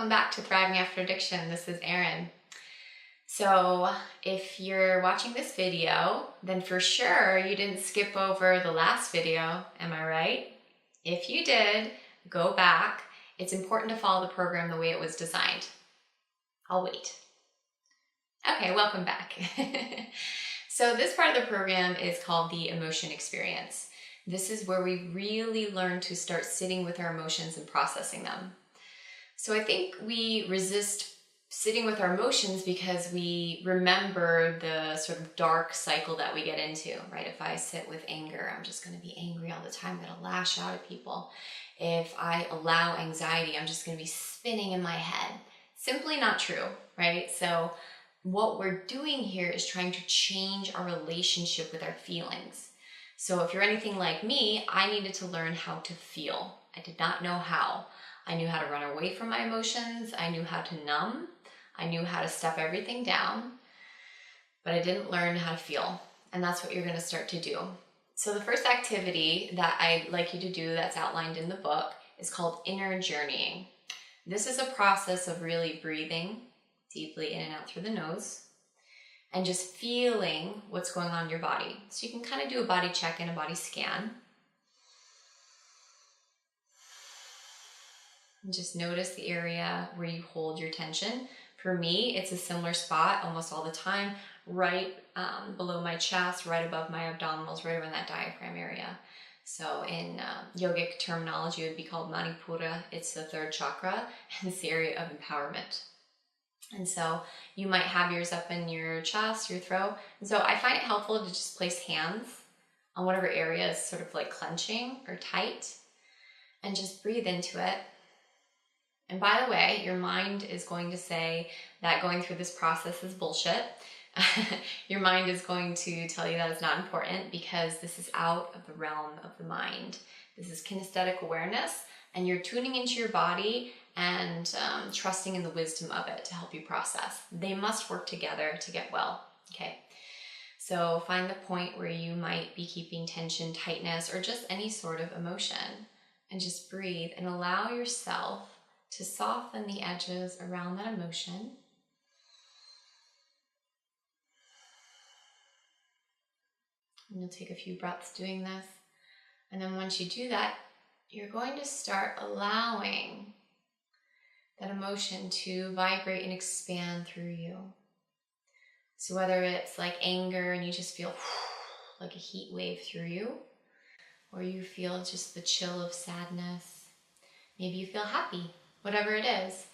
welcome back to Thriving After Addiction. This is Erin. So if you're watching this video, then for sure you didn't skip over the last video, am I right? If you did, go back. It's important to follow the program the way it was designed. I'll wait. Okay, welcome back. So this part of the program is called the emotion experience. This is where we really learn to start sitting with our emotions and processing them. So I think we resist sitting with our emotions because we remember the sort of dark cycle that we get into, right? If I sit with anger, I'm just going to be angry all the time. I'm going to lash out at people. If I allow anxiety, I'm just going to be spinning in my head. Simply not true, right? So what we're doing here is trying to change our relationship with our feelings. So if you're anything like me, I needed to learn how to feel. I did not know how. I knew how to run away from my emotions. I knew how to numb. I knew how to stuff everything down, but I didn't learn how to feel. And that's what you're going to start to do. So the first activity that I'd like you to do that's outlined in the book is called inner journeying. This is a process of really breathing deeply in and out through the nose and just feeling what's going on in your body. So you can kind of do a body check and a body scan. And just notice the area where you hold your tension. For me, it's a similar spot almost all the time, right below my chest, right above my abdominals, right around that diaphragm area. So in yogic terminology, it would be called Manipura. It's the third chakra, and it's the area of empowerment. And so you might have yours up in your chest, your throat. And so I find it helpful to just place hands on whatever area is sort of like clenching or tight and just breathe into it. And by the way, your mind is going to say that going through this process is bullshit. Your mind is going to tell you that it's not important because this is out of the realm of the mind. This is kinesthetic awareness, and you're tuning into your body and trusting in the wisdom of it to help you process. They must work together to get well, okay? So find the point where you might be keeping tension, tightness, or just any sort of emotion, and just breathe and allow yourself to soften the edges around that emotion. And you'll take a few breaths doing this. And then once you do that, you're going to start allowing that emotion to vibrate and expand through you. So whether it's like anger and you just feel like a heat wave through you, or you feel just the chill of sadness, maybe you feel happy. Whatever it is,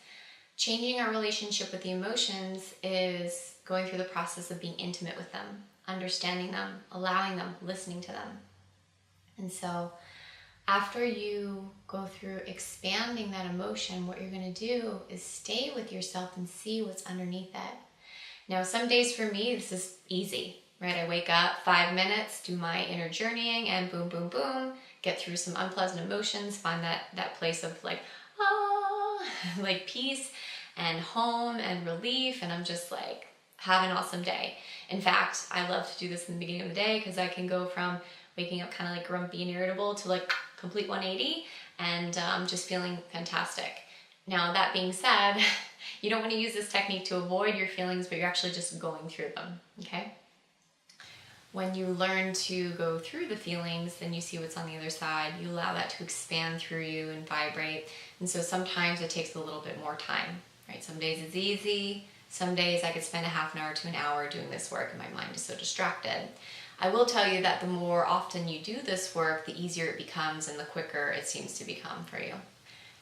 changing our relationship with the emotions is going through the process of being intimate with them, understanding them, allowing them, listening to them. And so after you go through expanding that emotion, what you're going to do is stay with yourself and see what's underneath it. Now, some days for me, this is easy, right? I wake up 5 minutes, do my inner journeying, and boom, boom, boom, get through some unpleasant emotions, find that place of like peace and home and relief, and I'm just like, have an awesome day. In fact, I love to do this in the beginning of the day because I can go from waking up kind of like grumpy and irritable to like complete 180 and just feeling fantastic. Now, that being said, you don't want to use this technique to avoid your feelings, but you're actually just going through them, okay? When you learn to go through the feelings, then you see what's on the other side. You allow that to expand through you and vibrate. And so sometimes it takes a little bit more time, right? Some days it's easy. Some days I could spend a half an hour to an hour doing this work and my mind is so distracted. I will tell you that the more often you do this work, the easier it becomes and the quicker it seems to become for you.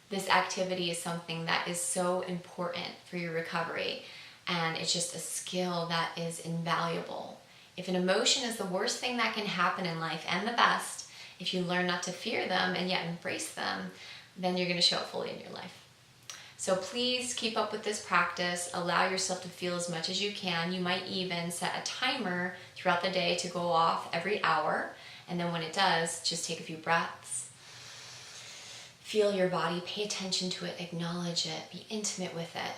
This activity is something that is so important for your recovery, and it's just a skill that is invaluable. If an emotion is the worst thing that can happen in life and the best, if you learn not to fear them and yet embrace them, then you're going to show up fully in your life. So please keep up with this practice. Allow yourself to feel as much as you can. You might even set a timer throughout the day to go off every hour. And then when it does, just take a few breaths. Feel your body, pay attention to it, acknowledge it, be intimate with it.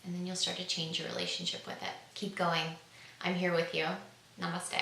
And then you'll start to change your relationship with it. Keep going. I'm here with you. Namaste.